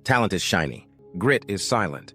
Talent is shiny. Grit is silent.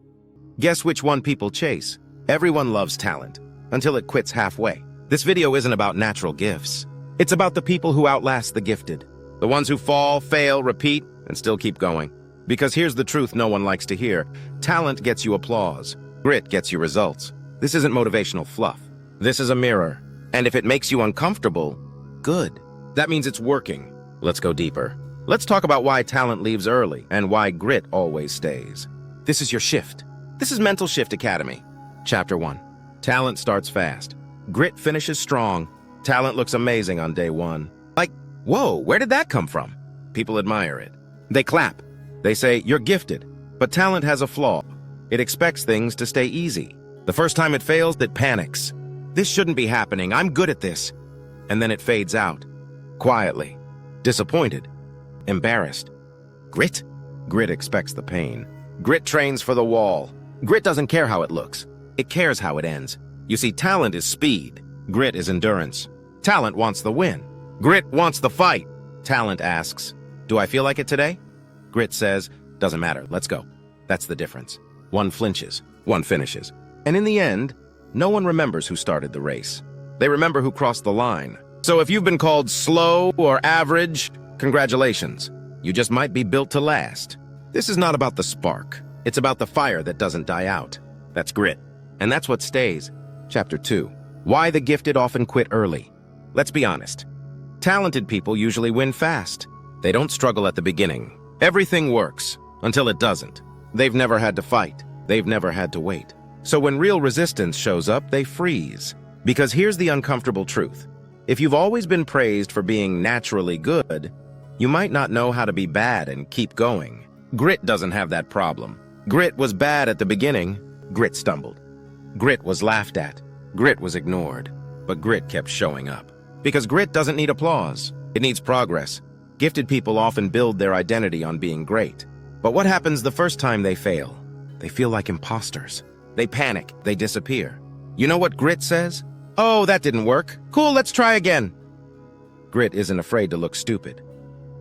Guess which one people chase? Everyone loves talent, until it quits halfway. This video isn't about natural gifts. It's about the people who outlast the gifted. The ones who fall, fail, repeat, and still keep going. Because here's the truth no one likes to hear. Talent gets you applause. Grit gets you results. This isn't motivational fluff. This is a mirror. And if it makes you uncomfortable, good. That means it's working. Let's go deeper. Let's talk about why talent leaves early and why grit always stays. This is your shift. This is Mental Shift Academy. Chapter 1. Talent starts fast. Grit finishes strong. Talent looks amazing on day one. Like, whoa, where did that come from? People admire it. They clap. They say, you're gifted. But talent has a flaw. It expects things to stay easy. The first time it fails, it panics. This shouldn't be happening. I'm good at this. And then it fades out. Quietly. Disappointed. Embarrassed. Grit? Grit expects the pain. Grit trains for the wall. Grit doesn't care how it looks. It cares how it ends. You see, talent is speed. Grit is endurance. Talent wants the win. Grit wants the fight. Talent asks, do I feel like it today? Grit says, doesn't matter, let's go. That's the difference. One flinches, one finishes. And in the end, no one remembers who started the race. They remember who crossed the line. So if you've been called slow or average, congratulations. You just might be built to last. This is not about the spark. It's about the fire that doesn't die out. That's grit. And that's what stays. Chapter 2. Why the gifted often quit early. Let's be honest. Talented people usually win fast. They don't struggle at the beginning. Everything works until it doesn't. They've never had to fight. They've never had to wait. So when real resistance shows up, they freeze. Because here's the uncomfortable truth. If you've always been praised for being naturally good, you might not know how to be bad and keep going. Grit doesn't have that problem. Grit was bad at the beginning. Grit stumbled. Grit was laughed at. Grit was ignored. But grit kept showing up. Because grit doesn't need applause. It needs progress. Gifted people often build their identity on being great. But what happens the first time they fail? They feel like imposters. They panic. They disappear. You know what grit says? Oh, that didn't work. Cool, let's try again. Grit isn't afraid to look stupid.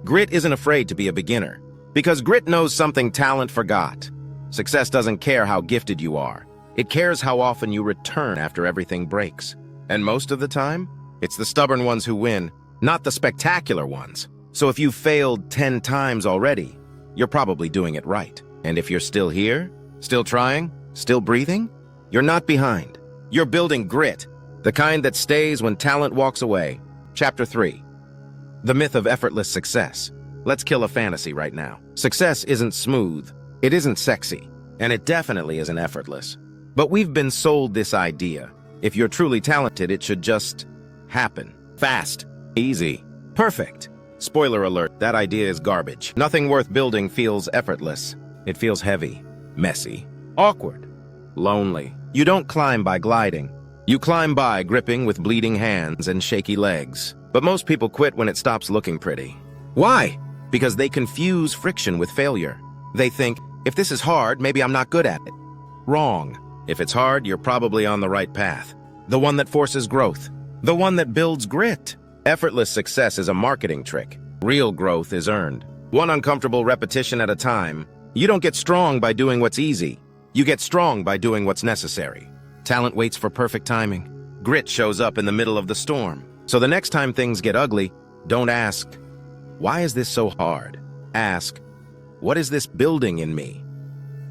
Grit isn't afraid to be a beginner. Because grit knows something talent forgot. Success doesn't care how gifted you are. It cares how often you return after everything breaks. And most of the time, it's the stubborn ones who win, not the spectacular ones. So if you've failed 10 times already, you're probably doing it right. And if you're still here, still trying, still breathing, you're not behind. You're building grit, the kind that stays when talent walks away. Chapter 3. The myth of effortless success. Let's kill a fantasy right now. Success isn't smooth, it isn't sexy, and it definitely isn't effortless. But we've been sold this idea. If you're truly talented, it should just happen. Fast, easy, perfect. Spoiler alert, that idea is garbage. Nothing worth building feels effortless. It feels heavy, messy, awkward, lonely. You don't climb by gliding. You climb by gripping with bleeding hands and shaky legs. But most people quit when it stops looking pretty. Why? Because they confuse friction with failure. They think, if this is hard, maybe I'm not good at it. Wrong. If it's hard, you're probably on the right path. The one that forces growth. The one that builds grit. Effortless success is a marketing trick. Real growth is earned. One uncomfortable repetition at a time. You don't get strong by doing what's easy. You get strong by doing what's necessary. Talent waits for perfect timing. Grit shows up in the middle of the storm. So the next time things get ugly, don't ask, why is this so hard? Ask, what is this building in me?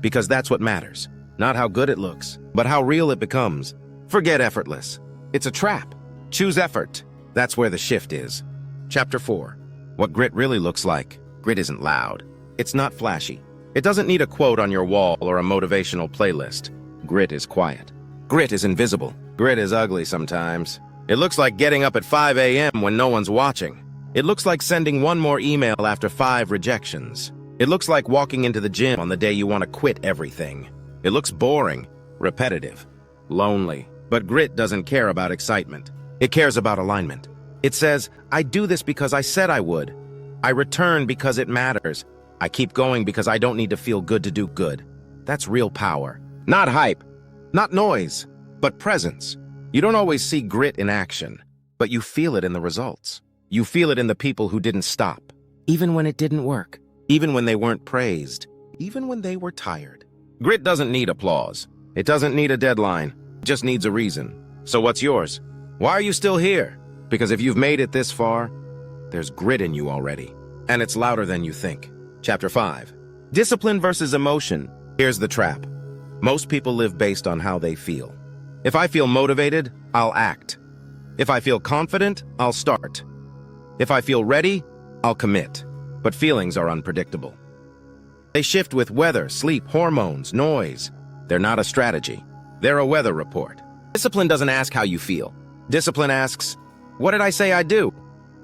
Because that's what matters. Not how good it looks, but how real it becomes. Forget effortless. It's a trap. Choose effort. That's where the shift is. Chapter 4. What grit really looks like. Grit isn't loud. It's not flashy. It doesn't need a quote on your wall or a motivational playlist. Grit is quiet. Grit is invisible. Grit is ugly sometimes. It looks like getting up at 5 a.m. when no one's watching. It looks like sending one more email after 5 rejections. It looks like walking into the gym on the day you want to quit everything. It looks boring, repetitive, lonely. But grit doesn't care about excitement. It cares about alignment. It says, I do this because I said I would. I return because it matters. I keep going because I don't need to feel good to do good. That's real power. Not hype, not noise, but presence. You don't always see grit in action, but you feel it in the results. You feel it in the people who didn't stop, even when it didn't work, even when they weren't praised, even when they were tired. Grit doesn't need applause. It doesn't need a deadline. It just needs a reason. So what's yours? Why are you still here? Because if you've made it this far, there's grit in you already. And it's louder than you think. Chapter 5. Discipline versus emotion. Here's the trap. Most people live based on how they feel. If I feel motivated, I'll act. If I feel confident, I'll start. If I feel ready, I'll commit. But feelings are unpredictable. They shift with weather, sleep, hormones, noise. They're not a strategy. They're a weather report. Discipline doesn't ask how you feel. Discipline asks, what did I say I'd do?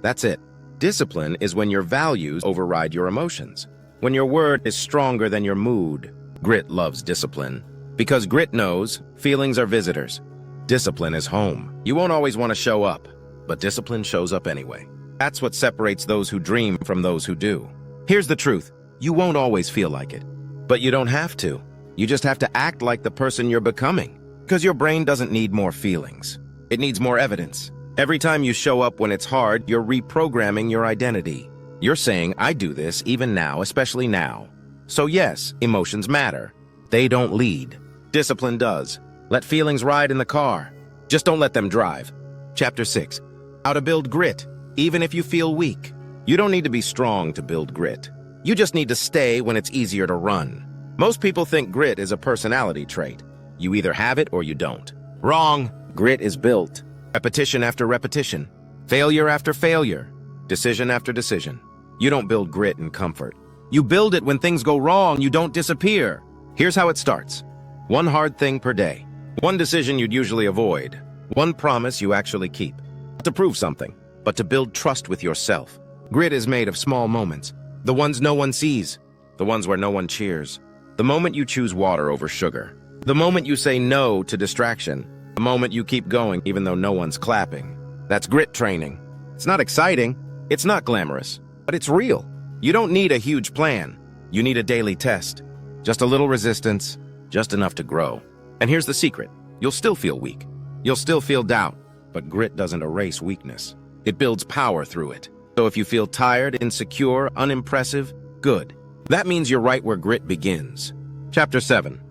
That's it. Discipline is when your values override your emotions. When your word is stronger than your mood. Grit loves discipline. Because grit knows feelings are visitors. Discipline is home. You won't always want to show up, but discipline shows up anyway. That's what separates those who dream from those who do. Here's the truth. You won't always feel like it. But you don't have to. You just have to act like the person you're becoming. Because your brain doesn't need more feelings. It needs more evidence. Every time you show up when it's hard, you're reprogramming your identity. You're saying, I do this even now, especially now. So yes, emotions matter. They don't lead. Discipline does. Let feelings ride in the car. Just don't let them drive. Chapter 6. How to build grit, even if you feel weak. You don't need to be strong to build grit. You just need to stay when it's easier to run. Most people think grit is a personality trait. You either have it or you don't. Wrong. Grit is built. Repetition after repetition. Failure after failure. Decision after decision. You don't build grit in comfort. You build it when things go wrong. You don't disappear. Here's how it starts. One hard thing per day. One decision you'd usually avoid. One promise you actually keep. Not to prove something, but to build trust with yourself. Grit is made of small moments. The ones no one sees. The ones where no one cheers. The moment you choose water over sugar. The moment you say no to distraction. The moment you keep going even though no one's clapping. That's grit training. It's not exciting. It's not glamorous. But it's real. You don't need a huge plan. You need a daily test. Just a little resistance. Just enough to grow. And here's the secret. You'll still feel weak. You'll still feel doubt. But grit doesn't erase weakness. It builds power through it. So if you feel tired, insecure, unimpressive, good. That means you're right where grit begins. Chapter 7.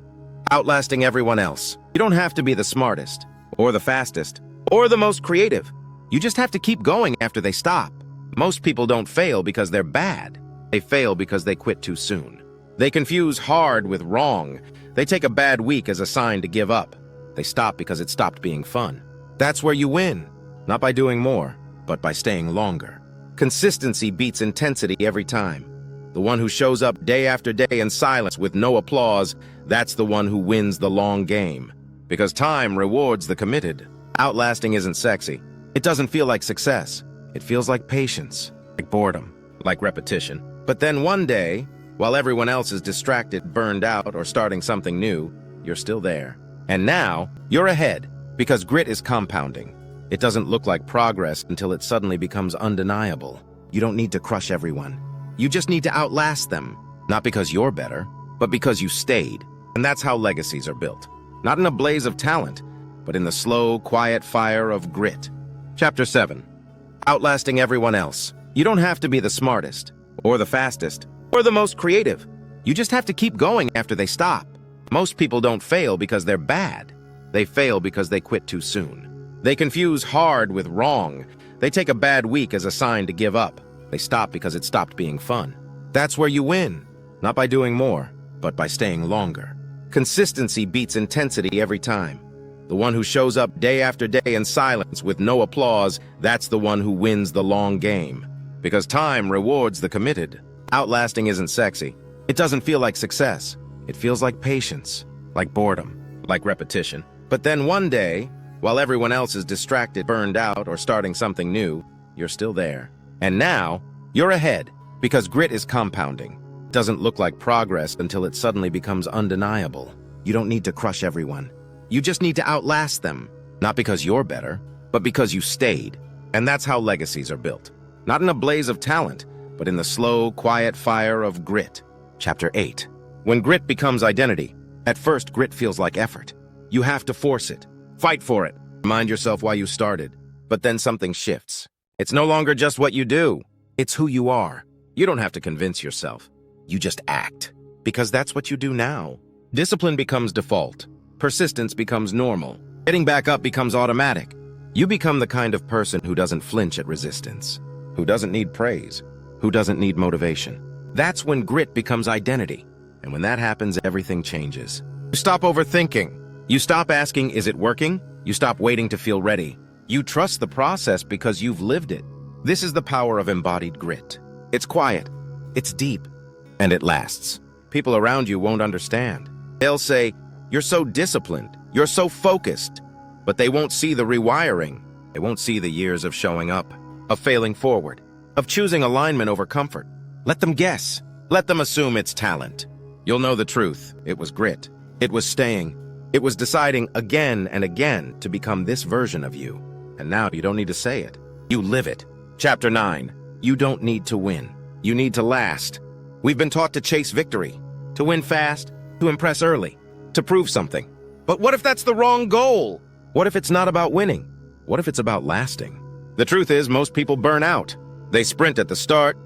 Outlasting everyone else. You don't have to be the smartest, or the fastest, or the most creative. You just have to keep going after they stop. Most people don't fail because they're bad. They fail because they quit too soon. They confuse hard with wrong. They take a bad week as a sign to give up. They stop because it stopped being fun. That's where you win. Not by doing more, but by staying longer. Consistency beats intensity every time. The one who shows up day after day in silence with no applause, that's the one who wins the long game. Because time rewards the committed. Outlasting isn't sexy. It doesn't feel like success. It feels like patience, like boredom, like repetition. But then one day, while everyone else is distracted, burned out, or starting something new, you're still there. And now, you're ahead, because grit is compounding. It doesn't look like progress until it suddenly becomes undeniable. You don't need to crush everyone. You just need to outlast them. Not because you're better, but because you stayed. And that's how legacies are built. Not in a blaze of talent, but in the slow, quiet fire of grit. Chapter 7. Outlasting everyone else. You don't have to be the smartest, or the fastest, or the most creative. You just have to keep going after they stop. Most people don't fail because they're bad. They fail because they quit too soon. They confuse hard with wrong. They take a bad week as a sign to give up. They stop because it stopped being fun. That's where you win. Not by doing more, but by staying longer. Consistency beats intensity every time. The one who shows up day after day in silence with no applause, that's the one who wins the long game. Because time rewards the committed. Outlasting isn't sexy. It doesn't feel like success. It feels like patience, like boredom, like repetition. But then one day, while everyone else is distracted, burned out, or starting something new, you're still there. And now, you're ahead, because grit is compounding. It doesn't look like progress until it suddenly becomes undeniable. You don't need to crush everyone. You just need to outlast them. Not because you're better, but because you stayed. And that's how legacies are built. Not in a blaze of talent, but in the slow, quiet fire of grit. Chapter 8. When grit becomes identity, at first grit feels like effort. You have to force it. Fight for it. Remind yourself why you started. But then something shifts. It's no longer just what you do. It's who you are. You don't have to convince yourself. You just act. because that's what you do now. Discipline becomes default. Persistence becomes normal. Getting back up becomes automatic. You become the kind of person who doesn't flinch at resistance, who doesn't need praise, who doesn't need motivation. That's when grit becomes identity. And when that happens, everything changes. You stop overthinking. You stop asking, is it working? You stop waiting to feel ready. You trust the process because you've lived it. This is the power of embodied grit. It's quiet, it's deep, and it lasts. People around you won't understand. They'll say, you're so disciplined, you're so focused, but they won't see the rewiring. They won't see the years of showing up, of failing forward, of choosing alignment over comfort. Let them guess. Let them assume it's talent. You'll know the truth. It was grit. It was staying. It was deciding again and again to become this version of you. And now you don't need to say it. You live it. Chapter 9. You don't need to win. You need to last. We've been taught to chase victory, to win fast, to impress early, to prove something. But what if that's the wrong goal? What if it's not about winning? What if it's about lasting? The truth is, most people burn out. They sprint at the start,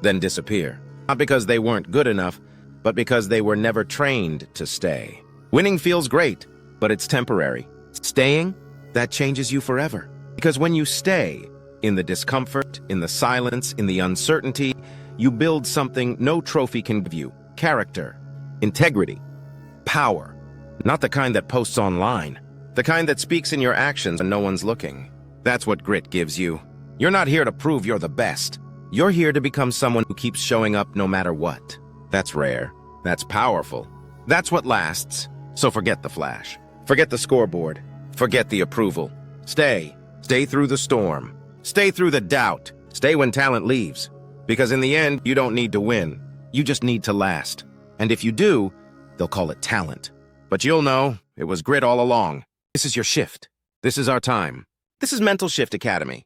then disappear. Not because they weren't good enough, but because they were never trained to stay. Winning feels great, but it's temporary. Staying, that changes you forever. Because when you stay, in the discomfort, in the silence, in the uncertainty, you build something no trophy can give you. Character, integrity, power. Not the kind that posts online. The kind that speaks in your actions when no one's looking. That's what grit gives you. You're not here to prove you're the best. You're here to become someone who keeps showing up no matter what. That's rare. That's powerful. That's what lasts. So forget the flash. Forget the scoreboard. Forget the approval. Stay. Stay through the storm. Stay through the doubt. Stay when talent leaves. Because in the end, you don't need to win. You just need to last. And if you do, they'll call it talent. But you'll know it was grit all along. This is your shift. This is our time. This is Mental Shift Academy.